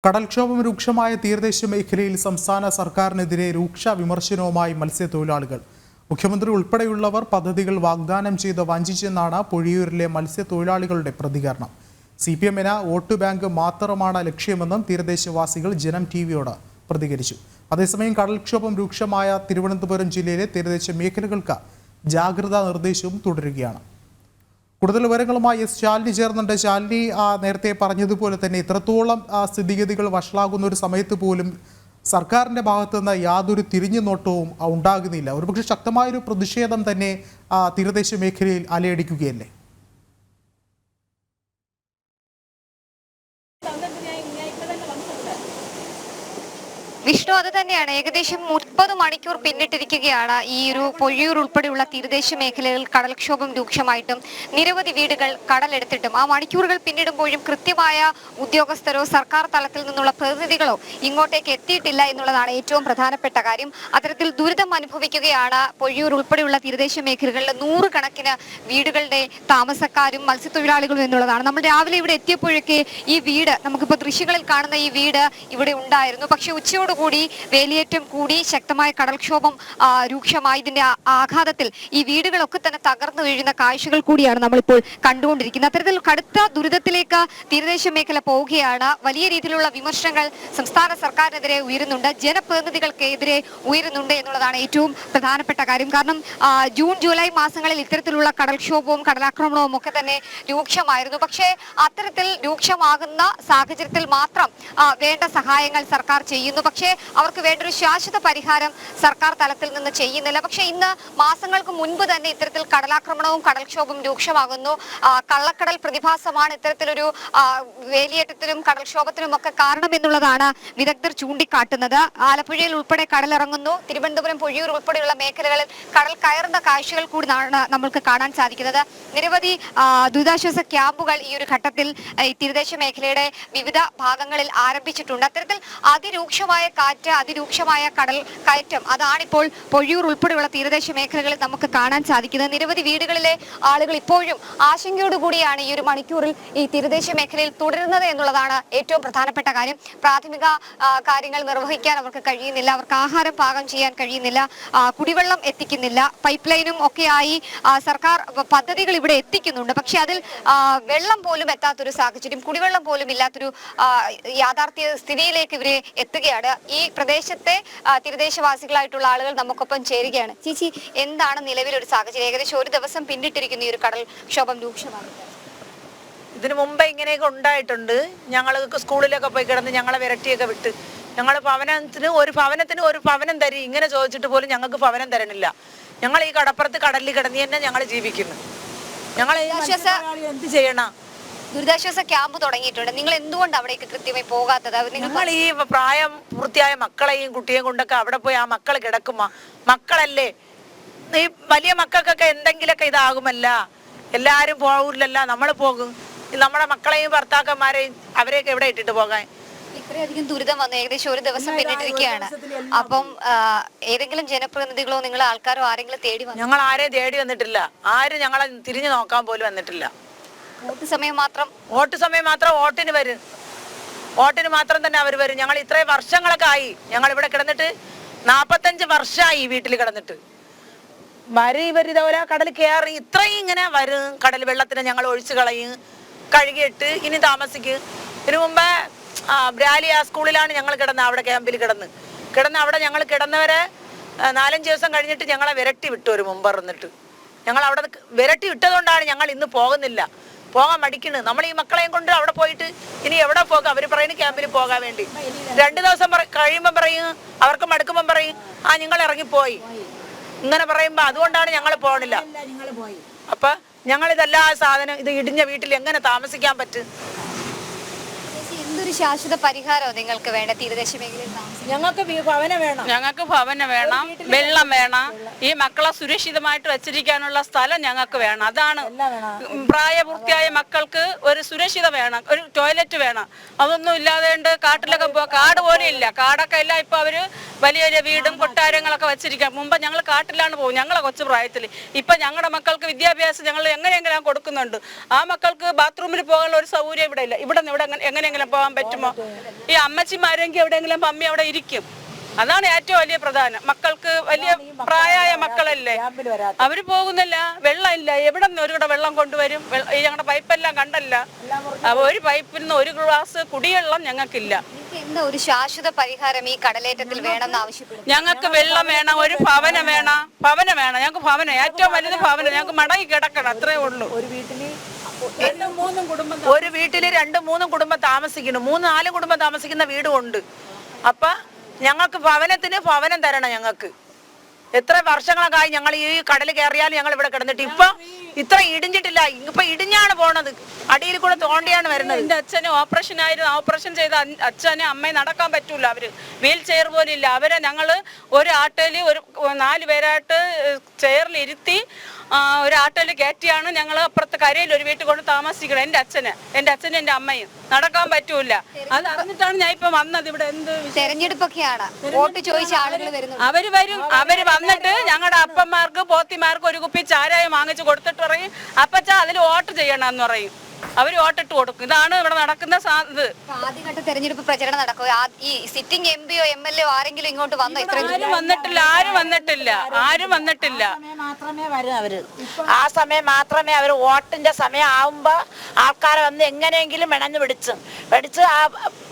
കടൽക്ഷോഭം രൂക്ഷമായ തീരദേശ മേഖലയിൽ സംസ്ഥാന സർക്കാരിനെതിരെ രൂക്ഷ വിമർശനവുമായി മത്സ്യത്തൊഴിലാളികൾ. മുഖ്യമന്ത്രി ഉൾപ്പെടെയുള്ളവർ പദ്ധതികൾ വാഗ്ദാനം ചെയ്ത് വഞ്ചിച്ചെന്നാണ് പൊഴിയൂരിലെ മത്സ്യത്തൊഴിലാളികളുടെ പ്രതികരണം. CPM-ന് വോട്ട് ബാങ്ക് മാത്രമാണ് ലക്ഷ്യമെന്നും തീരദേശവാസികൾ ജനം TV-യോട് പ്രതികരിച്ചു. അതേസമയം കടൽക്ഷോഭം രൂക്ഷമായ തിരുവനന്തപുരം ജില്ലയിലെ തീരദേശ മേഖലകൾക്ക് ജാഗ്രതാ നിർദ്ദേശവും തുടരുകയാണ്. കൂടുതൽ വിവരങ്ങളുമായി ശാലിനി ചേർന്നുണ്ട്. ശാലിനി നേരത്തെ പറഞ്ഞതുപോലെ തന്നെ ഇത്രത്തോളം സ്ഥിതിഗതികൾ വഷളാകുന്ന ഒരു സമയത്ത് പോലും സർക്കാരിൻ്റെ ഭാഗത്തു നിന്ന് യാതൊരു തിരിഞ്ഞു നോട്ടവും ഉണ്ടാകുന്നില്ല. ഒരുപക്ഷെ ശക്തമായൊരു പ്രതിഷേധം തന്നെ തീരദേശ മേഖലയിൽ അലയടിക്കുകയല്ലേ? വിഷ്ണു, അത് തന്നെയാണ്. ഏകദേശം 30 മണിക്കൂർ പിന്നിട്ടിരിക്കുകയാണ് ഈ ഒരു പൊഴിയൂർ ഉൾപ്പെടെയുള്ള തീരദേശ മേഖലകളിൽ കടൽക്ഷോഭം രൂക്ഷമായിട്ടും നിരവധി വീടുകൾ കടലെടുത്തിട്ടും ആ മണിക്കൂറുകൾ പിന്നിടുമ്പോഴും കൃത്യമായ ഉദ്യോഗസ്ഥരോ സർക്കാർ തലത്തിൽ നിന്നുള്ള പ്രതിനിധികളോ ഇങ്ങോട്ടേക്ക് എത്തിയിട്ടില്ല എന്നുള്ളതാണ് ഏറ്റവും പ്രധാനപ്പെട്ട കാര്യം. അത്തരത്തിൽ ദുരിതം അനുഭവിക്കുകയാണ് പൊഴിയൂർ ഉൾപ്പെടെയുള്ള തീരദേശ മേഖലകളിലെ 100 കണക്കിന് വീടുകളുടെ താമസക്കാരും മത്സ്യത്തൊഴിലാളികളും എന്നുള്ളതാണ്. നമ്മൾ രാവിലെ ഇവിടെ എത്തിയപ്പോഴൊക്കെ ഈ വീട്, നമുക്കിപ്പോൾ ദൃശ്യങ്ങളിൽ കാണുന്ന ഈ വീട് ഇവിടെ ഉണ്ടായിരുന്നു. പക്ഷേ ഉച്ചയോടുകൂടി വേലിയേറ്റം കൂടി ശക്തമായ കടൽക്ഷോഭം രൂക്ഷമായതിന്റെ ആഘാതത്തിൽ ഈ വീടുകളൊക്കെ തന്നെ തകർന്നു വീഴുന്ന കാഴ്ചകൾ കൂടിയാണ് നമ്മളിപ്പോൾ കണ്ടുകൊണ്ടിരിക്കുന്നത്. അത്തരത്തിൽ കടുത്ത ദുരിതത്തിലേക്ക് തീരദേശ മേഖല പോവുകയാണ്. വലിയ രീതിയിലുള്ള വിമർശനങ്ങൾ സംസ്ഥാന സർക്കാരിനെതിരെ ഉയരുന്നുണ്ട്, ജനപ്രതിനിധികൾക്കെതിരെ ഉയരുന്നുണ്ട് എന്നുള്ളതാണ് ഏറ്റവും പ്രധാനപ്പെട്ട കാര്യം. കാരണം ജൂൺ ജൂലൈ മാസങ്ങളിൽ ഇത്തരത്തിലുള്ള കടൽക്ഷോഭവും കടലാക്രമണവും ഒക്കെ തന്നെ രൂക്ഷമായിരുന്നു. പക്ഷേ അത്തരത്തിൽ രൂക്ഷമാകുന്ന സാഹചര്യത്തിൽ മാത്രം വേണ്ട സഹായങ്ങൾ സർക്കാർ ചെയ്യുന്നു. പക്ഷേ അവർക്ക് വേണ്ടൊരു ശാശ്വത പരിഹാരം സർക്കാർ തലത്തിൽ നിന്ന് ചെയ്യുന്നില്ല. പക്ഷേ ഇന്ന് മാസങ്ങൾക്ക് മുൻപ് തന്നെ ഇത്തരത്തിൽ കടലാക്രമണവും കടൽക്ഷോഭം രൂക്ഷമാകുന്നു. കള്ളക്കടൽ പ്രതിഭാസമാണ് ഇത്തരത്തിലൊരു വേലിയേറ്റത്തിനും കടൽക്ഷോഭത്തിനും ഒക്കെ കാരണമെന്നുള്ളതാണ് വിദഗ്ധർ ചൂണ്ടിക്കാട്ടുന്നത്. ആലപ്പുഴയിൽ ഉൾപ്പെടെ കടലിറങ്ങുന്നു. തിരുവനന്തപുരം പൊഴിയൂർ ഉൾപ്പെടെയുള്ള മേഖലകളിൽ കടൽ കയറുന്ന കാഴ്ചകൾ കൂടി നമ്മൾക്ക് കാണാൻ സാധിക്കുന്നത്. നിരവധി ദുരിതാശ്വാസ ക്യാമ്പുകൾ ഈ ഒരു ഘട്ടത്തിൽ തീരദേശ മേഖലയുടെ വിവിധ ഭാഗങ്ങളിൽ ആരംഭിച്ചിട്ടുണ്ട്. അത്തരത്തിൽ അതിരൂക്ഷമായ കാറ്റ്, അതിരൂക്ഷമായ കടൽ കയറ്റം, അതാണിപ്പോൾ പൊഴിയൂർ ഉൾപ്പെടെയുള്ള തീരദേശ മേഖലകളിൽ നമുക്ക് കാണാൻ സാധിക്കുന്നത്. നിരവധി വീടുകളിലെ ആളുകൾ ഇപ്പോഴും ആശങ്കയോടുകൂടിയാണ് ഈ ഒരു മണിക്കൂറിൽ ഈ തീരദേശ മേഖലയിൽ തുടരുന്നത് എന്നുള്ളതാണ് ഏറ്റവും പ്രധാനപ്പെട്ട കാര്യം. പ്രാഥമിക കാര്യങ്ങൾ നിർവഹിക്കാൻ അവർക്ക് കഴിയുന്നില്ല, അവർക്ക് ആഹാരം പാകം ചെയ്യാൻ കഴിയുന്നില്ല, കുടിവെള്ളം എത്തിക്കുന്നില്ല. പൈപ്പ് ലൈനും ഒക്കെയായി സർക്കാർ പദ്ധതികൾ ഇവിടെ എത്തിക്കുന്നുണ്ട്. പക്ഷെ അതിൽ വെള്ളം പോലും എത്താത്തൊരു സാഹചര്യം, കുടിവെള്ളം പോലും ഇല്ലാത്തൊരു യാഥാർത്ഥ്യ സ്ഥിതിയിലേക്ക് ഇവരെ എത്തുകയാണ്. ഈ പ്രദേശത്തെ തീരദേശവാസികളായിട്ടുള്ള ആളുകൾ നമുക്കൊപ്പം ചേരുകയാണ്. ചേച്ചി, എന്താണ് നിലവിലൊരു സാഹചര്യം? ഏകദേശം ഒരു ദിവസം പിന്നിട്ടിരിക്കുന്ന ഈ ഒരു കടൽക്ഷോഭം രൂക്ഷമാണ്. ഇതിനു മുമ്പേ ഇങ്ങനെയൊക്കെ ഉണ്ടായിട്ടുണ്ട്. ഞങ്ങൾക്ക് സ്കൂളിലൊക്കെ പോയി കിടന്ന് ഞങ്ങളെ വിരട്ടിയൊക്കെ വിട്ട് ഞങ്ങൾ ഭവനത്തിന് ഒരു ഭവനം തരും ഇങ്ങനെ ചോദിച്ചിട്ട് പോലും ഞങ്ങൾക്ക് ഭവനം തരണില്ല. ഞങ്ങൾ ഈ കടപ്പുറത്ത് കടലിൽ കിടന്ന് തന്നെ ഞങ്ങൾ ജീവിക്കുന്നു. ഞങ്ങൾ എന്ത് ചെയ്യണം? ദുരിതാശ്വാസ ക്യാമ്പ് തുടങ്ങിയിട്ടുണ്ട്. നിങ്ങൾ എന്തുകൊണ്ട് അവിടേക്ക് കൃത്യമായി പോകാത്തത്? നിങ്ങൾ ഈ പ്രായം പൂർത്തിയായ മക്കളെയും കുട്ടിയെയും കൊണ്ടൊക്കെ അവിടെ പോയി ആ മക്കൾ കിടക്കുമ്പോ മക്കളല്ലേ, ഈ വലിയ മക്കൾക്കൊക്കെ എന്തെങ്കിലുമൊക്കെ ഇതാകുമല്ല. എല്ലാരും പോകില്ലല്ല, നമ്മൾ പോകും. നമ്മുടെ മക്കളെയും ഭർത്താക്കന്മാരെയും അവരെയൊക്കെ എവിടെ ഇട്ടിട്ട് പോകാൻ? ഇത്രയധികം ദുരിതം വന്നു, ഏകദേശം ഒരു ദിവസം പിന്നിട്ടിരിക്കുകയാണ്. അപ്പം ഏതെങ്കിലും ജനപ്രതിനിധികളോ നിങ്ങൾ ആൾക്കാരോ ആരെങ്കിലും തേടി വന്നു? ഞങ്ങൾ ആരെയും തേടി വന്നിട്ടില്ല. ആരും ഞങ്ങളെ തിരിഞ്ഞു നോക്കാൻ പോലും വന്നിട്ടില്ല. വോട്ട് സമയം മാത്രം വോട്ടിന് വരും. വോട്ടിന് മാത്രം തന്നെ അവർ വരും. ഞങ്ങൾ ഇത്രയും വർഷങ്ങളൊക്കെ ആയി ഞങ്ങൾ ഇവിടെ കിടന്നിട്ട്, 45 വർഷമായി ഈ വീട്ടിൽ കിടന്നിട്ട്. ഇതേപോലെ കടൽ കയറി ഇത്രയും ഇങ്ങനെ വരും. കടൽ വെള്ളത്തിന് ഞങ്ങൾ ഒഴിച്ചു കളയും, കഴുകിയിട്ട് ഇനി താമസിക്കും. ഇതിനു മുമ്പേ ബ്രാലിയ സ്കൂളിലാണ് ഞങ്ങൾ കിടന്നത്. അവിടെ ക്യാമ്പിൽ കിടന്ന് അവിടെ ഞങ്ങൾ കിടന്നവരെ 4-5 ദിവസം കഴിഞ്ഞിട്ട് ഞങ്ങളെ വിരട്ടി വിട്ടു. ഒരു മുമ്പ് ഇരുന്നിട്ട് ഞങ്ങൾ അവിടെ വിരട്ടി വിട്ടതുകൊണ്ടാണ് ഞങ്ങൾ ഇന്ന് പോകാൻ മടിക്കുന്നത്. നമ്മൾ ഈ മക്കളെയും കൊണ്ട് അവിടെ പോയിട്ട് ഇനി എവിടെ പോകാം? അവർ പറയുന്നത് ക്യാമ്പിൽ പോകാൻ വേണ്ടി. 2 ദിവസം കഴിയുമ്പം പറയും, അവർക്ക് മടുക്കുമ്പം പറയും നിങ്ങൾ ഇറങ്ങിപ്പോയി ഇങ്ങനെ പറയുമ്പോ അതുകൊണ്ടാണ് ഞങ്ങൾ പോകണില്ല. അപ്പൊ ഞങ്ങൾ ഇതെല്ലാ സാധനം ഇത് ഇടിഞ്ഞ വീട്ടിൽ എങ്ങനെ താമസിക്കാൻ പറ്റും? എന്തൊരു ശാശ്വത പരിഹാരമോ നിങ്ങൾക്ക് വേണ്ട തീരദേശ മേഖലയിൽ? ഞങ്ങൾക്ക് ഭവനം വേണം, വെള്ളം വേണം, ഈ മക്കളെ സുരക്ഷിതമായിട്ട് വെച്ചിരിക്കാനുള്ള സ്ഥലം ഞങ്ങൾക്ക് വേണം. അതാണ് പ്രായപൂർത്തിയായ മക്കൾക്ക് ഒരു സുരക്ഷിത വേണം, ഒരു ടോയ്ലറ്റ് വേണം. അതൊന്നും ഇല്ലാതെ കാട്ടിലൊക്കെ കാട് പോലും ഇല്ല. കാടൊക്കെ ഇല്ല. ഇപ്പൊ അവര് വലിയ വലിയ വീടും കൊട്ടാരങ്ങളൊക്കെ വെച്ചിരിക്കാം. മുമ്പ് ഞങ്ങൾ കാട്ടിലാണ് പോകും ഞങ്ങളെ കൊച്ചു പ്രായത്തിൽ. ഇപ്പൊ ഞങ്ങളുടെ മക്കൾക്ക് വിദ്യാഭ്യാസം ഞങ്ങൾ എങ്ങനെയെങ്കിലും കൊടുക്കുന്നുണ്ട്. ആ മക്കൾക്ക് ബാത്റൂമിൽ പോകാനുള്ള ഒരു സൗകര്യം ഇവിടെ ഇല്ല. ഇവിടെ എങ്ങനെയെങ്കിലും പോകാൻ പോകാൻ പറ്റുമോ? ഈ അമ്മച്ചിമാരെങ്കിൽ എവിടെയെങ്കിലും പമ്മി അവിടെ ഇരിക്കും. അതാണ് ഏറ്റവും വലിയ പ്രധാനം. മക്കൾക്ക് വലിയ പ്രായമായ മക്കളല്ലേ, അവര് പോകുന്നില്ല. വെള്ളം ഇല്ല, എവിടെ നിന്ന് ഒരു കൂടെ വെള്ളം കൊണ്ടുവരും? ഈ ഞങ്ങളുടെ പൈപ്പെല്ലാം കണ്ടല്ല. അപ്പൊ ഒരു പൈപ്പിൽ നിന്ന് ഒരു ഗ്ലാസ് കുടിവെള്ളം ഞങ്ങൾക്കില്ല. എന്താ ഒരു ശാശ്വത പരിഹാരം ഈ കടലേറ്റത്തിൽ വേണമെന്ന് ആവശ്യപ്പെടും? ഞങ്ങൾക്ക് വെള്ളം വേണം, ഒരു ഭവനം വേണം. ഞങ്ങൾക്ക് ഭവനം, ഏറ്റവും വലുത് ഭവനം. ഞങ്ങൾക്ക് മടങ്ങി കിടക്കണം, അത്രേ ഉള്ളൂ. ഒരു വീട്ടില് 2-3 കുടുംബം താമസിക്കുന്നു, 3-4 കുടുംബം താമസിക്കുന്ന വീടും ഉണ്ട്. അപ്പൊ ഞങ്ങൾക്ക് ഭവനം തരണം. ഞങ്ങൾക്ക് എത്ര വർഷങ്ങളൊക്കെ ഞങ്ങൾ ഈ കടൽ കയറിയാലും ഞങ്ങൾ ഇവിടെ കിടന്നിട്ട് ഇപ്പൊ ഇത്ര ഇടിഞ്ഞിട്ടില്ല. ഇപ്പൊ ഇടിഞ്ഞാണ് പോണത്, അടിയിൽ കൂടെ തോണ്ടിയാണ് വരുന്നത്. എന്റെ അച്ഛന് ഓപ്പറേഷൻ ചെയ്ത അച്ഛനെ അമ്മയെ നടക്കാൻ പറ്റൂല. അവര് വീൽ ചെയർ പോലും ഇല്ല. അവരെ ഞങ്ങള് ഒരു ആട്ടോയില് 4 പേരായിട്ട് ചെയറിൽ ഇരുത്തി ഒരു ആട്ടോയിൽ കയറ്റിയാണ് ഞങ്ങൾ അപ്പുറത്തെ കരയിൽ ഒരു വീട്ടിൽ കൊണ്ട് താമസിക്കണം. എന്റെ അച്ഛനും എന്റെ അമ്മയും നടക്കാൻ പറ്റൂല. അത് അറിഞ്ഞിട്ടാണ് ഞാൻ ഇപ്പൊ വന്നത് ഇവിടെ. എന്ത് തെരഞ്ഞെടുപ്പൊക്കെയാണ്, വോട്ട് ചോദിച്ച ആളുകൾ വരുന്നു. അവര് വന്നിട്ട് ഞങ്ങളുടെ അപ്പന്മാർക്ക് പോത്തിമാർക്ക് ഒരു കുപ്പി ചാരായം വാങ്ങിച്ചു കൊടുത്തിട്ട് പറയും അപ്പച്ചാ അതിൽ വോട്ട് ചെയ്യണമെന്ന് പറയും. അവര് വോട്ടിട്ട് കൊടുക്കും. ഇതാണ് ഇവിടെ നടക്കുന്ന ഇത്. ആദ്യഘട്ട തെരഞ്ഞെടുപ്പ് പ്രചരണം നടക്കുക. ഈ സിറ്റിംഗ് എംപിയോ MLA ആരെങ്കിലും ഇങ്ങോട്ട് വന്നോ? ആരും വന്നിട്ടില്ല. ആ സമയം മാത്രമേ അവര് വോട്ടിന്റെ സമയം ആവുമ്പോ ആൾക്കാരെ വന്ന് എങ്ങനെയെങ്കിലും മെണഞ്ഞു പിടിച്ച് ആ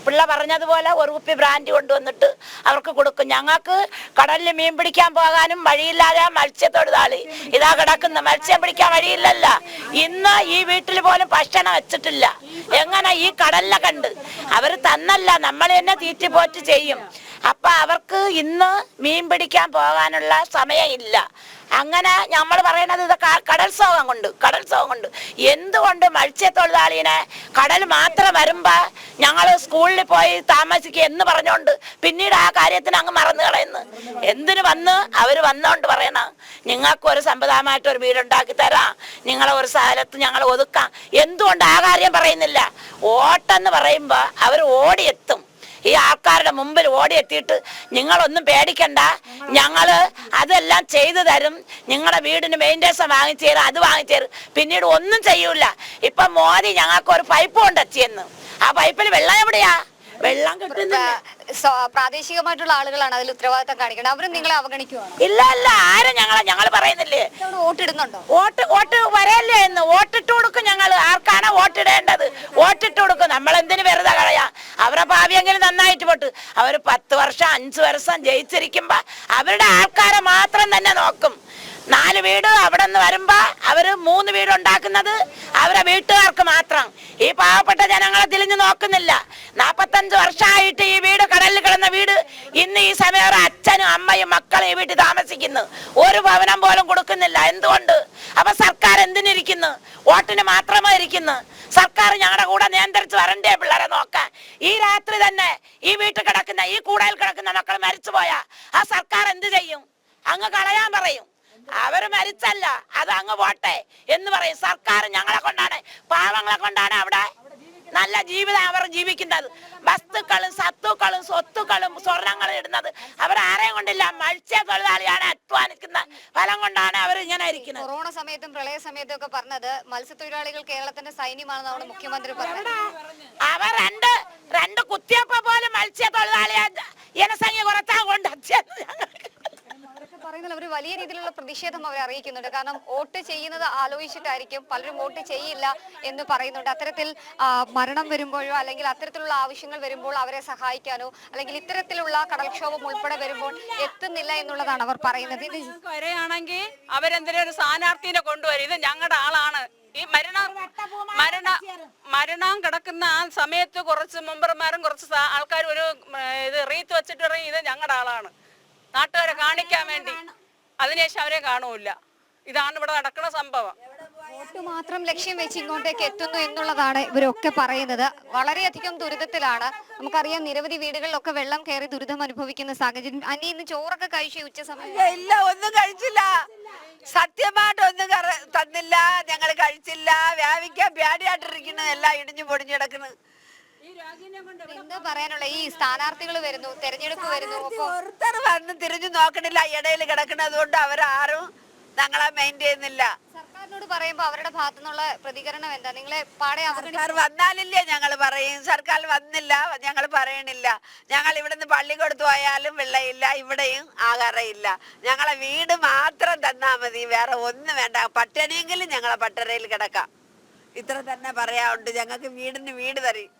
പിള്ള പറഞ്ഞതുപോലെ ഒരു കുപ്പി ബ്രാൻഡ് കൊണ്ടുവന്നിട്ട് അവർക്ക് കൊടുക്കും. ഞങ്ങൾക്ക് കടലിൽ മീൻ പിടിക്കാൻ പോകാനും വഴിയില്ലാതെ മത്സ്യത്തൊഴിലാളി ഇതാ കിടക്കുന്ന, മത്സ്യം പിടിക്കാൻ വഴിയില്ലല്ല. ഇന്ന് ഈ വീട്ടിൽ പോലും ഭക്ഷണം വെച്ചിട്ടില്ല. എങ്ങനെ ഈ കടലിനെ കണ്ട് അവര് തന്നല്ല, നമ്മൾ തന്നെ തീറ്റിപ്പോറ്റ് ചെയ്യും. അപ്പൊ അവർക്ക് ഇന്ന് മീൻ പിടിക്കാൻ പോകാനുള്ള സമയമില്ല. അങ്ങനെ നമ്മൾ പറയണത് ഇത് കടൽ സോകം കൊണ്ട് എന്തുകൊണ്ട് മത്സ്യത്തൊഴിലാളിനെ കടൽ മാത്രം വരുമ്പോ ഞങ്ങൾ സ്കൂളിൽ പോയി താമസിക്കുക എന്ന് പറഞ്ഞോണ്ട് പിന്നീട് ആ കാര്യത്തിന് അങ്ങ് മറന്നു കളയുന്നു. എന്തിനു അവര് വന്നോണ്ട് പറയണ നിങ്ങൾക്ക് ഒരു സമ്പ്രദായമായിട്ട് ഒരു വീടുണ്ടാക്കി തരാം, നിങ്ങളെ ഒരു സ്ഥലത്ത് ഞങ്ങൾ ഒതുക്കാം. എന്തുകൊണ്ട് ആ കാര്യം പറയുന്നില്ല? ഓട്ടെന്ന് പറയുമ്പോ അവർ ഓടിയെത്തും. ഈ ആൾക്കാരുടെ മുമ്പിൽ ഓടിയെത്തിയിട്ട് നിങ്ങളൊന്നും പേടിക്കണ്ട, ഞങ്ങള് അതെല്ലാം ചെയ്തു തരും, നിങ്ങളുടെ വീടിന് മെയിൻ്റെനൻസ് വാങ്ങിച്ചു തരും, അത് വാങ്ങിച്ചു തരും. പിന്നീട് ഒന്നും ചെയ്യൂല. ഇപ്പൊ മോദി ഞങ്ങൾക്ക് ഒരു പൈപ്പ് കൊണ്ടെത്തിയെന്ന്, ആ പൈപ്പിൽ വെള്ളം എവിടെയാ? വെള്ളം കിട്ടുന്നില്ല. പ്രാദേശികമായിട്ടുള്ള ആളുകളാണ് അതിൽ ഉത്തരവാദിത്തം കാണിക്കണം. അവരും നിങ്ങളെ അവഗണിക്കുവാണ്? ഇല്ല, ആരും ഞങ്ങൾ പറയുന്നില്ലേ. വോട്ടിടുന്നുണ്ടോ? വോട്ട് വരല്ലേ എന്ന് വോട്ടിട്ട് കൊടുക്കും. ഞങ്ങൾ ആർക്കാണ് വോട്ടിടേണ്ടത് വോട്ടിട്ട് കൊടുക്കും. നമ്മൾ എന്തിനു വെറുതെ കളയാ? അവരുടെ ഭാവിയെങ്കിലും നന്നായിട്ട് പോട്ട്. അവർ 10 വർഷം 5 വർഷം ജയിച്ചിരിക്കുമ്പോ അവരുടെ ആൾക്കാരെ മാത്രം തന്നെ നോക്കും. 4 വീട് അവിടെ നിന്ന് വരുമ്പോ അവര് 3 വീട് ഉണ്ടാക്കുന്നത് അവരുടെ വീട്ടുകാർക്ക് മാത്രം. ഈ പാവപ്പെട്ട ജനങ്ങളെ തിരിഞ്ഞു നോക്കുന്നില്ല. 45 വർഷമായിട്ട് ഈ വീട് കടലിൽ കിടന്ന വീട് ഇന്ന് ഈ സമയം ഒരു അച്ഛനും അമ്മയും മക്കളും ഈ വീട്ടിൽ താമസിക്കുന്നു. ഒരു ഭവനം പോലും കൊടുക്കുന്നില്ല. എന്തുകൊണ്ട്? അപ്പൊ സർക്കാർ എന്തിനിരിക്കുന്നു? വോട്ടിന് മാത്രമേ ഇരിക്കുന്നു. സർക്കാർ ഞങ്ങളുടെ കൂടെ നിയന്ത്രിച്ച് വരണ്ടേ പിള്ളേരെ നോക്കാൻ? ഈ രാത്രി തന്നെ ഈ വീട്ടിൽ കിടക്കുന്ന ഈ കൂടയിൽ കിടക്കുന്ന മക്കൾ മരിച്ചുപോയാ ആ സർക്കാർ എന്ത് ചെയ്യും? അങ്ങ് കളയാൻ പറയും. അവര് മരിച്ചല്ല, അത് അങ്ങ് പോട്ടെ എന്ന് പറയും. സർക്കാർ ഞങ്ങളെ കൊണ്ടാണ്, പാവങ്ങളെ കൊണ്ടാണ് അവിടെ നല്ല ജീവിതം അവർ ജീവിക്കുന്നത്. വസ്തുക്കളും സത്തുക്കളും സ്വത്തുക്കളും സ്വർണങ്ങളും ഇടുന്നത് അവരാരെയും കൊണ്ടില്ല. മത്സ്യത്തൊഴിലാളിയാണ് അധ്വാനിക്കുന്ന ഫലം കൊണ്ടാണ് അവർ ഇങ്ങനെ ഇരിക്കുന്നത്. കൊറോണ സമയത്തും പ്രളയ സമയത്തും ഒക്കെ പറഞ്ഞത് മത്സ്യത്തൊഴിലാളികൾ കേരളത്തിന്റെ സൈന്യമാണെന്നാണ് മുഖ്യമന്ത്രി പറഞ്ഞത്. അവർ രണ്ട് കുത്തിയപ്പോ പോലും മത്സ്യത്തൊഴിലാളിയെ ജനസംഖ്യ കുറച്ചാൽ കൊണ്ട് പറയുന്നത് അവർ വലിയ രീതിയിലുള്ള പ്രതിഷേധം അവർ അറിയിക്കുന്നുണ്ട്. കാരണം വോട്ട് ചെയ്യുന്നത് ആലോചിച്ചിട്ടായിരിക്കും, പലരും വോട്ട് ചെയ്യില്ല എന്ന് പറയുന്നുണ്ട്. അത്തരത്തിൽ മരണം വരുമ്പോഴോ അല്ലെങ്കിൽ അത്തരത്തിലുള്ള ആവശ്യങ്ങൾ വരുമ്പോൾ അവരെ സഹായിക്കാനോ അല്ലെങ്കിൽ ഇത്തരത്തിലുള്ള കടൽക്ഷോഭം ഉൾപ്പെടെ വരുമ്പോൾ എത്തുന്നില്ല എന്നുള്ളതാണ് അവർ പറയുന്നത്. വരെയാണെങ്കിൽ അവരെന്തിനും ഒരു സ്ഥാനാർത്ഥിനെ കൊണ്ടുവരും. ഇത് ഞങ്ങളുടെ ആളാണ്. ഈ മരണം കിടക്കുന്ന ആ സമയത്ത് കുറച്ച് മെമ്പർമാരും കുറച്ച് ആൾക്കാരും ഒരു ഇത് റീത്ത് വെച്ചിട്ട് പറയും ഇത് ഞങ്ങളുടെ ആളാണ്, നാട്ടുകാരെ കാണിക്കാൻ വേണ്ടി. അതിനുശേഷം അവരെ കാണൂല. ഇതാണ് ഇവിടെ നടക്കുന്ന സംഭവം. വോട്ട് മാത്രം ലക്ഷ്യം വെച്ച് ഇങ്ങോട്ടേക്ക് എത്തുന്നു എന്നുള്ളതാണ് ഇവരൊക്കെ പറയുന്നത്. വളരെയധികം ദുരിതത്തിലാണ്. നമുക്കറിയാം നിരവധി വീടുകളിലൊക്കെ വെള്ളം കയറി ദുരിതം അനുഭവിക്കുന്ന സാഹചര്യം. അനി ഇന്ന് ചോറൊക്കെ കഴിച്ചു ഉച്ച സമയം? ഇല്ല, ഒന്നും കഴിച്ചില്ല. സത്യമായിട്ട് ഒന്നും തന്നില്ല, ഞങ്ങൾ കഴിച്ചില്ല. വ്യാപിക്കാൻ വ്യാടിയായിട്ടിരിക്കുന്നു, എല്ലാം ഇടിഞ്ഞു പൊടിഞ്ഞു കിടക്കുന്നു. എന്താ പറയാനുള്ള? ഈ സ്ഥാനാർത്ഥികൾ വരുന്നു, തെരഞ്ഞെടുപ്പ് വരുന്നു, വന്ന് തിരിഞ്ഞു നോക്കണില്ല, ഇടയിൽ കിടക്കുന്നത് കൊണ്ട് അവരാരും ഞങ്ങളെ മെയിൻ ചെയ്യുന്നില്ല. സർക്കാർ സർക്കാരിനോട് പറയുമ്പോൾ അവരുടെ ഭാഗത്തു നിന്നുള്ള പ്രതികരണം എന്താ? നിങ്ങളെ പാടെ സർക്കാർ വന്നാലില്ലേ ഞങ്ങൾ പറയും, സർക്കാർ വന്നില്ല ഞങ്ങൾ പറയണില്ല. ഞങ്ങൾ ഇവിടുന്ന് പള്ളിക്കൊടുത്ത് പോയാലും വെള്ളമില്ല, ഇവിടെയും ആകാറയില്ല. ഞങ്ങളെ വീട് മാത്രം തന്നാ മതി, വേറെ ഒന്നും വേണ്ട. പട്ടണിയെങ്കിലും ഞങ്ങളെ പട്ടണയിൽ കിടക്കാം, ഇത്ര തന്നെ പറയാറുണ്ട്. ഞങ്ങൾക്ക് വീടിന് വീട് തരും.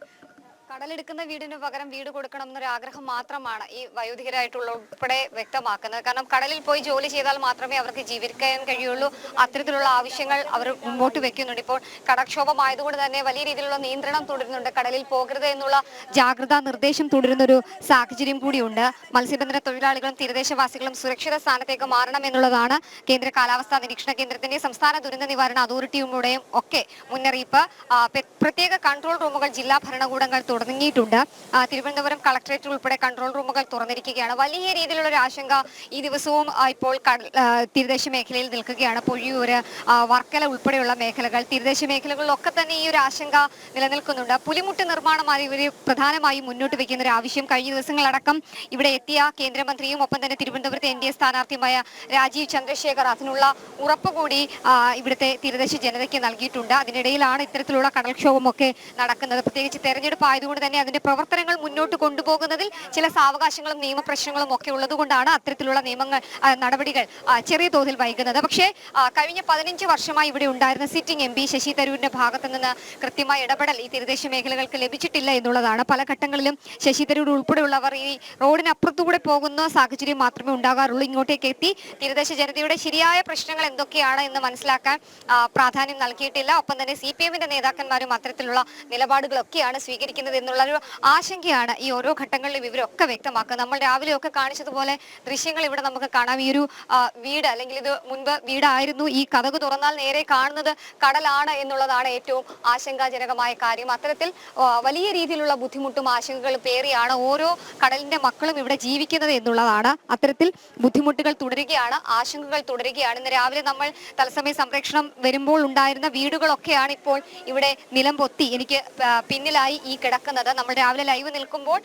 കടലെടുക്കുന്ന വീടിന് പകരം വീട് കൊടുക്കണം എന്നൊരു ആഗ്രഹം മാത്രമാണ് ഈ വയോധികരായിട്ടുള്ള ഉൾപ്പെടെ വ്യക്തമാക്കുന്നത്. കാരണം കടലിൽ പോയി ജോലി ചെയ്താൽ മാത്രമേ അവർക്ക് ജീവിക്കാൻ കഴിയുള്ളൂ. അത്തരത്തിലുള്ള ആവശ്യങ്ങൾ അവർ മുമ്പോട്ട് വെക്കുന്നുണ്ട്. ഇപ്പോൾ കടക്ഷോഭമായതുകൊണ്ട് തന്നെ വലിയ രീതിയിലുള്ള നിയന്ത്രണം തുടരുന്നുണ്ട്. കടലിൽ പോകരുത് എന്നുള്ള ജാഗ്രതാ നിർദ്ദേശം തുടരുന്നൊരു സാഹചര്യം കൂടിയുണ്ട്. മത്സ്യബന്ധന തൊഴിലാളികളും തീരദേശവാസികളും സുരക്ഷിത സ്ഥാനത്തേക്ക് മാറണം എന്നുള്ളതാണ് കേന്ദ്ര കാലാവസ്ഥാ നിരീക്ഷണ കേന്ദ്രത്തിന്റെ സംസ്ഥാന ദുരന്ത നിവാരണ അതോറിറ്റിയുടെയും ഒക്കെ മുന്നറിയിപ്പ്. പ്രത്യേക കൺട്രോൾ റൂമുകൾ ജില്ലാ ഭരണകൂടങ്ങൾ തുടങ്ങിയിട്ടുണ്ട്. തിരുവനന്തപുരം കളക്ടറേറ്റ് ഉൾപ്പെടെ കൺട്രോൾ റൂമുകൾ തുറന്നിരിക്കുകയാണ്. വലിയ രീതിയിലുള്ള ഒരു ആശങ്ക ഈ ദിവസവും ഇപ്പോൾ തീരദേശ മേഖലയിൽ നിൽക്കുകയാണ്. പൊഴിയൂര്, വർക്കല ഉൾപ്പെടെയുള്ള മേഖലകൾ, തീരദേശ മേഖലകളിലൊക്കെ തന്നെ ഈ ഒരു ആശങ്ക നിലനിൽക്കുന്നുണ്ട്. പുലിമുട്ട് നിർമ്മാണമാണ് ഇവർ പ്രധാനമായും മുന്നോട്ട് വയ്ക്കുന്ന ഒരു ആവശ്യം. കഴിഞ്ഞ ദിവസങ്ങളടക്കം ഇവിടെ എത്തിയ കേന്ദ്രമന്ത്രിയും ഒപ്പം തന്നെ തിരുവനന്തപുരത്തെ NDA സ്ഥാനാർത്ഥിയുമായ രാജീവ് ചന്ദ്രശേഖർ അതിനുള്ള ഉറപ്പ് കൂടി ഇവിടുത്തെ തീരദേശ ജനതയ്ക്ക് നൽകിയിട്ടുണ്ട്. അതിനിടയിലാണ് ഇത്തരത്തിലുള്ള കടൽക്ഷോഭമൊക്കെ നടക്കുന്നത്. പ്രത്യേകിച്ച് തെരഞ്ഞെടുപ്പ് ആയതുകൊണ്ട് തന്നെ അതിന്റെ പ്രവർത്തനങ്ങൾ മുന്നോട്ട് കൊണ്ടുപോകുന്നതിൽ ചില സാവകാശങ്ങളും നിയമപ്രശ്നങ്ങളും ഒക്കെ ഉള്ളതുകൊണ്ടാണ് അത്തരത്തിലുള്ള നടപടികൾ ചെറിയ തോതിൽ വൈകുന്നത്. പക്ഷേ കഴിഞ്ഞ 15 വർഷമായി ഇവിടെ ഉണ്ടായിരുന്ന സിറ്റിംഗ് MP ശശി തരൂരിന്റെ ഭാഗത്തു നിന്ന് കൃത്യമായ ഇടപെടൽ ഈ തീരദേശ മേഖലകൾക്ക് ലഭിച്ചിട്ടില്ല എന്നുള്ളതാണ്. പല ഘട്ടങ്ങളിലും ശശി തരൂർ ഉൾപ്പെടെയുള്ളവർ ഈ റോഡിനപ്പുറത്തൂടെ പോകുന്ന സാഹചര്യം മാത്രമേ ഉണ്ടാകാറുള്ളൂ. ഇങ്ങോട്ടേക്ക് എത്തി തീരദേശ ജനതയുടെ ശരിയായ പ്രശ്നങ്ങൾ എന്തൊക്കെയാണ് എന്ന് മനസ്സിലാക്കാൻ പ്രാധാന്യം നൽകിയിട്ടില്ല. ഒപ്പം തന്നെ CPMന്റെ നേതാക്കന്മാരും അത്തരത്തിലുള്ള നിലപാടുകളൊക്കെയാണ് സ്വീകരിക്കുന്നത് എന്നുള്ളൊരു ആശങ്കയാണ് ഈ ഓരോ ഘട്ടങ്ങളിലും ഇവരൊക്കെ വ്യക്തമാക്കുന്നത്. നമ്മൾ രാവിലെയൊക്കെ കാണിച്ചതുപോലെ ദൃശ്യങ്ങൾ ഇവിടെ നമുക്ക് കാണാം. ഈ ഒരു വീട്, അല്ലെങ്കിൽ ഇത് മുൻപ് വീടായിരുന്നു, ഈ കതക് തുറന്നാൽ നേരെ കാണുന്നത് കടലാണ് എന്നുള്ളതാണ് ഏറ്റവും ആശങ്കാജനകമായ കാര്യം. അത്തരത്തിൽ വലിയ രീതിയിലുള്ള ബുദ്ധിമുട്ടും ആശങ്കകളും പേറിയാണ് ഓരോ കടലിന്റെ മക്കളും ഇവിടെ ജീവിക്കുന്നത് എന്നുള്ളതാണ്. അത്തരത്തിൽ ബുദ്ധിമുട്ടുകൾ തുടരുകയാണ്, ആശങ്കകൾ തുടരുകയാണ്. ഇന്ന് രാവിലെ നമ്മൾ തത്സമയ സംപ്രേഷണം വരുമ്പോൾ ഉണ്ടായിരുന്ന വീടുകളൊക്കെയാണ് ഇപ്പോൾ ഇവിടെ നിലംപൊത്തി എനിക്ക് പിന്നിലായി ഈ കിടക്കുന്നത്. നമ്മൾ രാവിലെ ലൈവ് നിൽക്കുമ്പോൾ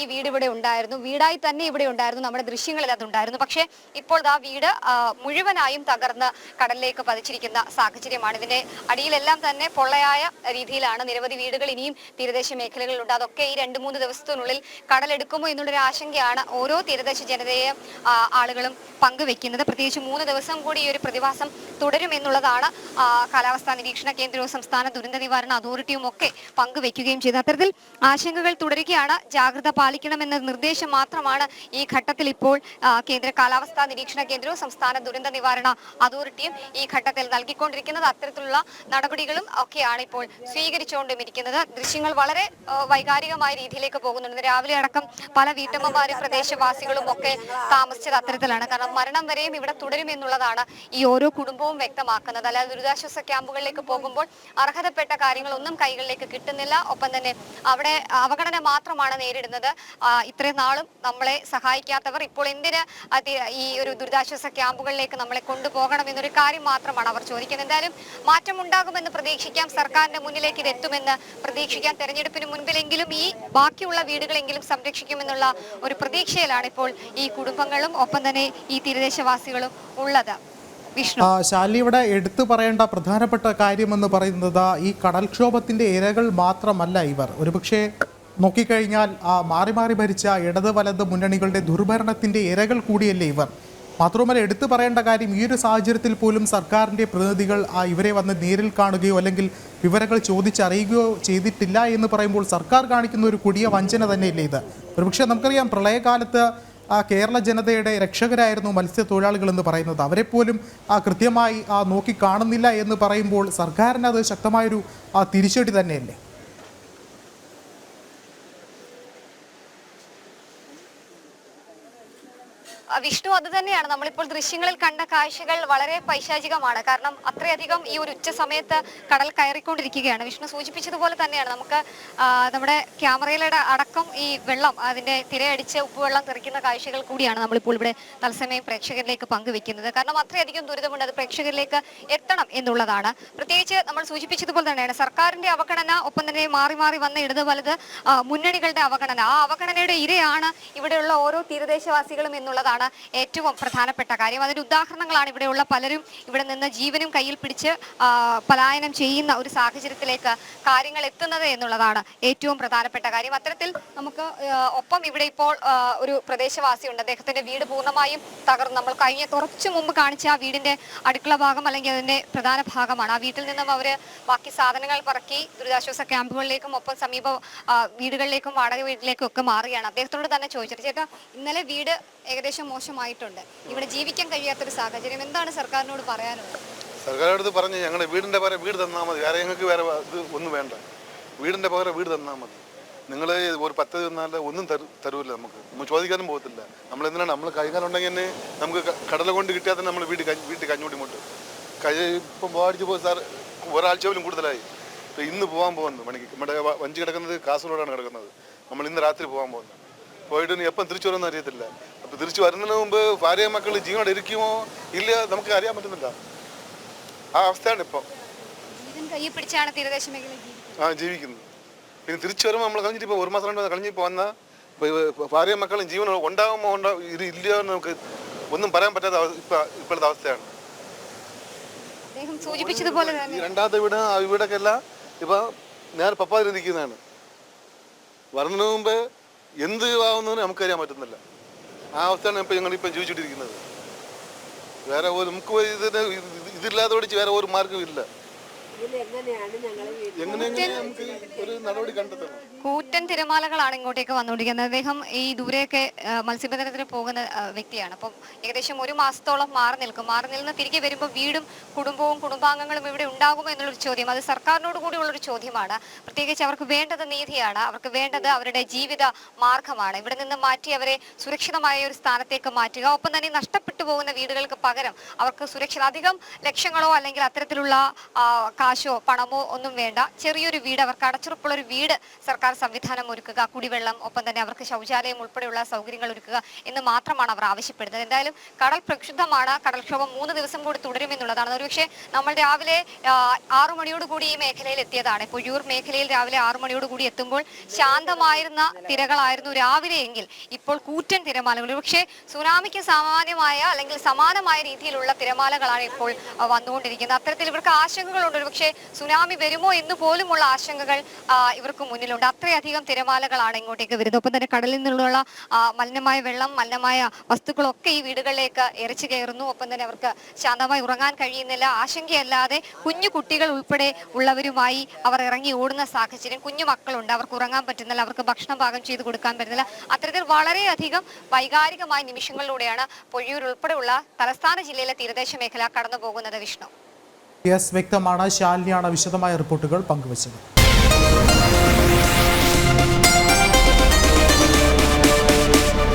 ഈ വീട് ഇവിടെ ഉണ്ടായിരുന്നു, വീടായി തന്നെ ഇവിടെ ഉണ്ടായിരുന്നു, നമ്മുടെ ദൃശ്യങ്ങളിൽ അതുണ്ടായിരുന്നു. പക്ഷേ ഇപ്പോൾ ആ വീട് മുഴുവനായും തകർന്ന് കടലിലേക്ക് പതിച്ചിരിക്കുന്ന സാഹചര്യമാണ്. ഇതിന്റെ അടിയിലെല്ലാം തന്നെ പൊള്ളയായ രീതിയിലാണ്. നിരവധി വീടുകൾ ഇനിയും തീരദേശ മേഖലകളിലുണ്ട്. അതൊക്കെ ഈ 2-3 ദിവസത്തിനുള്ളിൽ കടലെടുക്കുമോ എന്നുള്ളൊരു ആശങ്കയാണ് ഓരോ തീരദേശ ജനതയെ ആളുകളും പങ്കുവെക്കുന്നത്. പ്രത്യേകിച്ച് 3 ദിവസം കൂടി ഈ ഒരു പ്രതിഭാസം തുടരുമെന്നുള്ളതാണ് കാലാവസ്ഥാ നിരീക്ഷണ കേന്ദ്രവും സംസ്ഥാന ദുരന്ത നിവാരണ അതോറിറ്റിയും ഒക്കെ പങ്കുവെക്കുകയും ചെയ്തു. അത്തരത്തിൽ ആശങ്കകൾ തുടരുകയാണ്. ജാഗ്രത പാലിക്കണമെന്ന നിർദ്ദേശം മാത്രമാണ് ഈ ഘട്ടത്തിൽ ഇപ്പോൾ കേന്ദ്ര കാലാവസ്ഥാ നിരീക്ഷണ കേന്ദ്രവും സംസ്ഥാന ദുരന്ത നിവാരണ അതോറിറ്റിയും ഈ ഘട്ടത്തിൽ നൽകിക്കൊണ്ടിരിക്കുന്നത്. അത്തരത്തിലുള്ള നടപടികളും ഒക്കെയാണ് ഇപ്പോൾ സ്വീകരിച്ചുകൊണ്ടിരിക്കുന്നത്. ദൃശ്യങ്ങൾ വളരെ വൈകാരികമായ രീതിയിലേക്ക് പോകുന്നുണ്ട്. രാവിലെ അടക്കം പല വീട്ടമ്മമാരും പ്രദേശവാസികളും ഒക്കെ താമസിച്ചത് അത്തരത്തിലാണ്. കാരണം മരണം വരെയും ഇവിടെ തുടരുമെന്നുള്ളതാണ് ഈ ഓരോ കുടുംബവും വ്യക്തമാക്കുന്നത്. അല്ലാതെ ദുരിതാശ്വാസ ക്യാമ്പുകളിലേക്ക് പോകുമ്പോൾ അർഹതപ്പെട്ട കാര്യങ്ങളൊന്നും കൈകളിലേക്ക് കിട്ടുന്നില്ല. ഒപ്പം തന്നെ അവിടെ അവഗണന മാത്രമാണ് നേരിടുന്നത്. ഇത്രയും നാളും നമ്മളെ സഹായിക്കാത്തവർ ഇപ്പോൾ എന്തിന് ഈ ഒരു ദുരിതാശ്വാസ ക്യാമ്പുകളിലേക്ക് നമ്മളെ കൊണ്ടുപോകണം എന്നൊരു കാര്യം മാത്രമാണ് അവർ ചോദിക്കുന്നത്. എന്തായാലും മാറ്റമുണ്ടാകുമെന്ന് പ്രതീക്ഷിക്കാം. സർക്കാരിന്റെ മുന്നിലേക്ക് ഇത് എത്തുമെന്ന് പ്രതീക്ഷിക്കാം. തെരഞ്ഞെടുപ്പിന് മുൻപിലെങ്കിലും ഈ ബാക്കിയുള്ള വീടുകളെങ്കിലും സംരക്ഷിക്കുമെന്നുള്ള ഒരു പ്രതീക്ഷയിലാണ് ഇപ്പോൾ ഈ കുടുംബങ്ങളും ഒപ്പം തന്നെ ഈ തീരദേശവാസികളും ഉള്ളത്. ശാലിനി, ഇവിടെ എടുത്തു പറയേണ്ട പ്രധാനപ്പെട്ട കാര്യമെന്ന് പറയുന്നത് ഈ കടൽക്ഷോഭത്തിന്റെ ഇരകൾ മാത്രമല്ല ഇവർ. ഒരുപക്ഷെ നോക്കിക്കഴിഞ്ഞാൽ മാറി മാറി ഭരിച്ച ഇടത് വലത് മുന്നണികളുടെ ദുർഭരണത്തിന്റെ ഇരകൾ കൂടിയല്ലേ ഇവർ. മാത്രമല്ല എടുത്തു പറയേണ്ട കാര്യം, ഈ ഒരു സാഹചര്യത്തിൽ പോലും സർക്കാരിൻ്റെ പ്രതിനിധികൾ ഇവരെ വന്ന് നേരിൽ കാണുകയോ അല്ലെങ്കിൽ വിവരങ്ങൾ ചോദിച്ചറിയുകയോ ചെയ്തിട്ടില്ല എന്ന് പറയുമ്പോൾ സർക്കാർ കാണിക്കുന്ന ഒരു കൊടിയ വഞ്ചന തന്നെയല്ലേ ഇത്. ഒരുപക്ഷെ നമുക്കറിയാം, പ്രളയകാലത്ത് കേരള ജനതയുടെ രക്ഷകരായിരുന്നു മത്സ്യത്തൊഴിലാളികൾ എന്ന് പറയുന്നത്. അവരെപ്പോലും കൃത്യമായി നോക്കി കാണുന്നില്ല എന്ന് പറയുമ്പോൾ സർക്കാരിന് അത് ശക്തമായൊരു തിരിച്ചടി തന്നെയല്ലേ. വിഷ്ണു, അത് തന്നെയാണ് നമ്മളിപ്പോൾ ദൃശ്യങ്ങളിൽ കണ്ട കാഴ്ചകൾ വളരെ പൈശാചികമാണ്. കാരണം അത്രയധികം ഈ ഒരു ഉച്ച സമയത്ത് കടൽ കയറിക്കൊണ്ടിരിക്കുകയാണ്. വിഷ്ണു സൂചിപ്പിച്ചതുപോലെ തന്നെയാണ് നമുക്ക് നമ്മുടെ ക്യാമറയിലൂടെ അടക്കം ഈ വെള്ളം അതിന്റെ തിരയടിച്ച് ഉപ്പുവെള്ളം തെറിക്കുന്ന കാഴ്ചകൾ കൂടിയാണ് നമ്മളിപ്പോൾ ഇവിടെ തത്സമയം പ്രേക്ഷകരിലേക്ക് പങ്കുവെക്കുന്നത്. കാരണം അത്രയധികം ദുരിതമുണ്ട്, അത് പ്രേക്ഷകരിലേക്ക് എത്തണം എന്നുള്ളതാണ്. പ്രത്യേകിച്ച് നമ്മൾ സൂചിപ്പിച്ചതുപോലെ തന്നെയാണ് സർക്കാരിന്റെ അവഗണന, ഒപ്പം തന്നെ മാറി മാറി വന്ന ഇടത് വലത് മുന്നണികളുടെ അവഗണന. ആ അവഗണനയുടെ ഇരയാണ് ഇവിടെയുള്ള ഓരോ തീരദേശവാസികളും എന്നുള്ളതാണ് ഏറ്റവും പ്രധാനപ്പെട്ട കാര്യം. അതിന്റെ ഉദാഹരണങ്ങളാണ് ഇവിടെയുള്ള പലരും ഇവിടെ നിന്ന് ജീവനും കയ്യിൽ പിടിച്ച് പലായനം ചെയ്യുന്ന ഒരു സാഹചര്യത്തിലേക്ക് കാര്യങ്ങൾ എത്തുന്നത് എന്നുള്ളതാണ് ഏറ്റവും പ്രധാനപ്പെട്ട കാര്യം. അത്തരത്തിൽ നമുക്ക് ഒപ്പം ഇവിടെ ഇപ്പോൾ ഒരു പ്രദേശവാസിയുണ്ട്. അദ്ദേഹത്തിന്റെ വീട് പൂർണ്ണമായും തകർന്നു. നമ്മൾ കഴിഞ്ഞ കുറച്ചു മുമ്പ് കാണിച്ച ആ വീടിന്റെ അടുക്കള ഭാഗം അല്ലെങ്കിൽ അതിന്റെ പ്രധാന ഭാഗമാണ്. ആ വീട്ടിൽ നിന്നും അവര് ബാക്കി സാധനങ്ങൾ പറക്കി ദുരിതാശ്വാസ ക്യാമ്പുകളിലേക്കും ഒപ്പം സമീപ വീടുകളിലേക്കും വാടക വീട്ടിലേക്കും ഒക്കെ മാറുകയാണ്. അദ്ദേഹത്തോട് തന്നെ ചോദിച്ചിട്ട്, ചേട്ടാ ഇന്നലെ വീട് ഏകദേശം മോശമായിട്ടുണ്ട്, ഇവിടെ ജീവിക്കാൻ കഴിയാത്തൊരു സാഹചര്യം, എന്താണ് സർക്കാരിനോട് പറയാനുള്ളത്? സർക്കാരോട് പറഞ്ഞ് ഞങ്ങളുടെ വീടിൻ്റെ പകരം വീട് തന്നാൽ മതി, വേറെ ഞങ്ങൾക്ക് വേറെ ഇത് ഒന്നും വേണ്ട, വീടിൻ്റെ പകരം വീട് തന്നാൽ മതി. നിങ്ങൾ ഒരു 10 തന്നാൽ ഒന്നും തരൂല്ല, നമുക്ക് ചോദിക്കാനും പോകത്തില്ല. നമ്മൾ എന്തിനാണ് നമ്മൾ കൈകാലുണ്ടെങ്കിൽ തന്നെ നമുക്ക് കടല കൊണ്ട് കിട്ടിയാൽ തന്നെ നമ്മൾ വീട്ടിൽ കഞ്ഞൂടി മുട്ട് ഇപ്പം പോകാടിച്ച് പോയി സാർ ഒരാഴ്ച പോലും കൂടുതലായി. ഇപ്പം ഇന്ന് പോകാൻ പോകുന്നത് മണിക്ക് നമ്മുടെ വഞ്ചി കിടക്കുന്നത് കാസർഗോഡാണ് കിടക്കുന്നത്. നമ്മൾ ഇന്ന് രാത്രി പോകാൻ പോകുന്നത്. പോയിട്ട് എപ്പം തിരിച്ചു വരുമെന്ന് അറിയത്തില്ല. അപ്പം തിരിച്ചു വരുന്നതിന് മുമ്പ് ഭാര്യ മക്കൾ ജീവനോടെ ഇരിക്കുമോ ഇല്ല നമുക്ക് അറിയാൻ പറ്റുന്നില്ല. ആ അവസ്ഥയാണ് ഇപ്പോൾ ജീവിക്കുന്നത്. പിന്നെ തിരിച്ചു വരുമ്പോൾ നമ്മൾ കളഞ്ഞിട്ട് ഇപ്പോൾ 1 മാസം 2 മാസം കളഞ്ഞിപ്പോൾ വന്നാൽ ഭാര്യ മക്കളും ജീവൻ ഉണ്ടാകുമോ ഇത് ഇല്ലയോ എന്ന് നമുക്ക് ഒന്നും പറയാൻ പറ്റാത്ത ഇപ്പോഴത്തെ അവസ്ഥയാണ്. രണ്ടാമത്തെ വീട് ആ വീടൊക്കെ എല്ലാം ഇപ്പം ഞാൻ പപ്പാതിരിക്കുന്നതാണ്. വരുന്നതിന് മുമ്പ് എന്ത് ആവുന്നതെന്ന് നമുക്കറിയാൻ പറ്റുന്നില്ല. ആ അവസ്ഥയാണ് ഇപ്പോൾ ഞങ്ങളിപ്പോൾ ജീവിച്ചുകൊണ്ടിരിക്കുന്നത്. വേറെ ഒരു നമുക്ക് ഇതില്ലാതെ വേറെ ഒരു മാർഗം ഇല്ല. കൂറ്റൻ തിരമാലകളാണ് ഇങ്ങോട്ടേക്ക് വന്നുകൊണ്ടിരിക്കുന്നത്. അദ്ദേഹം ഈ ദൂരെയൊക്കെ മത്സ്യബന്ധനത്തിന് പോകുന്ന വ്യക്തിയാണ്. അപ്പം ഏകദേശം 1 മാസത്തോളം മാറി നിന്ന് തിരികെ വരുമ്പോൾ വീടും കുടുംബവും കുടുംബാംഗങ്ങളും ഇവിടെ ഉണ്ടാകുമോ എന്നുള്ളൊരു ചോദ്യം, അത് സർക്കാരിനോട് കൂടിയുള്ളൊരു ചോദ്യമാണ്. പ്രത്യേകിച്ച് അവർക്ക് വേണ്ടത് നീതിയാണ്, അവർക്ക് വേണ്ടത് അവരുടെ ജീവിത മാർഗമാണ്. ഇവിടെ നിന്ന് മാറ്റി അവരെ സുരക്ഷിതമായ ഒരു സ്ഥാനത്തേക്ക് മാറ്റുക, ഒപ്പം തന്നെ നഷ്ടപ്പെട്ടു പോകുന്ന വീടുകൾക്ക് പകരം അവർക്ക് സുരക്ഷിത അധികം ലക്ഷങ്ങളോ അല്ലെങ്കിൽ അത്തരത്തിലുള്ള കാശോ പണമോ ഒന്നും വേണ്ട, ചെറിയൊരു വീട്, അവർക്ക് അടച്ചുറപ്പുള്ളൊരു വീട് സർക്കാർ സംവിധാനം ഒരുക്കുക, കുടിവെള്ളം, ഒപ്പം തന്നെ അവർക്ക് ശൗചാലയം ഉൾപ്പെടെയുള്ള സൗകര്യങ്ങൾ ഒരുക്കുക എന്ന് മാത്രമാണ് അവർ ആവശ്യപ്പെടുന്നത്. എന്തായാലും കടൽ പ്രക്ഷുബ്ധമാണ്. കടൽക്ഷോഭം 3 ദിവസം കൂടി തുടരുമെന്നുള്ളതാണ്. ഒരുപക്ഷെ നമ്മൾ രാവിലെ 6 മണിയോടുകൂടി ഈ മേഖലയിൽ എത്തിയതാണ്. പൊഴിയൂർ മേഖലയിൽ രാവിലെ 6 മണിയോടുകൂടി എത്തുമ്പോൾ ശാന്തമായിരുന്ന തിരകളായിരുന്നു രാവിലെ എങ്കിൽ ഇപ്പോൾ കൂറ്റൻ തിരമാലകൾ, ഒരുപക്ഷെ സുനാമിക്ക് സാമാന്യമായ അല്ലെങ്കിൽ സമാനമായ രീതിയിലുള്ള തിരമാലകളാണ് ഇപ്പോൾ വന്നുകൊണ്ടിരിക്കുന്നത്. അത്തരത്തിൽ ഇവർക്ക് ആശങ്കകളുണ്ട്. ഒരുപക്ഷെ സുനാമി വരുമോ എന്ന് പോലുമുള്ള ആശങ്കകൾ ഇവർക്ക് മുന്നിലുണ്ട്. അത്രയധികം തിരമാലകളാണ് ഇങ്ങോട്ടേക്ക് വരുന്നത്. ഒപ്പം തന്നെ കടലിൽ നിന്നുള്ള മലിനമായ വെള്ളം, മലിനമായ വസ്തുക്കളൊക്കെ ഈ വീടുകളിലേക്ക് എറിച്ചു കയറുന്നു. ഒപ്പം തന്നെ അവർക്ക് ശാന്തമായി ഉറങ്ങാൻ കഴിയുന്നില്ല. ആശങ്കയല്ലാതെ കുഞ്ഞു കുട്ടികൾ ഉൾപ്പെടെ ഉള്ളവരുമായി അവർ ഇറങ്ങി ഓടുന്ന സാഹചര്യം. കുഞ്ഞു മക്കളുണ്ട്, അവർക്ക് ഉറങ്ങാൻ പറ്റുന്നില്ല, അവർക്ക് ഭക്ഷണം പാകം ചെയ്ത് കൊടുക്കാൻ പറ്റുന്നില്ല. അത്തരത്തിൽ വളരെയധികം വൈകാരികമായ നിമിഷങ്ങളിലൂടെയാണ് പൊഴിയൂർ ഉൾപ്പെടെയുള്ള തലസ്ഥാന ജില്ലയിലെ തീരദേശ മേഖല കടന്നു പോകുന്നത്. വിഷ്ണു, വ്യക്തമാണ്. ശാലിനിയാണ് വിശദമായ റിപ്പോർട്ടുകൾ പങ്കുവച്ചത്.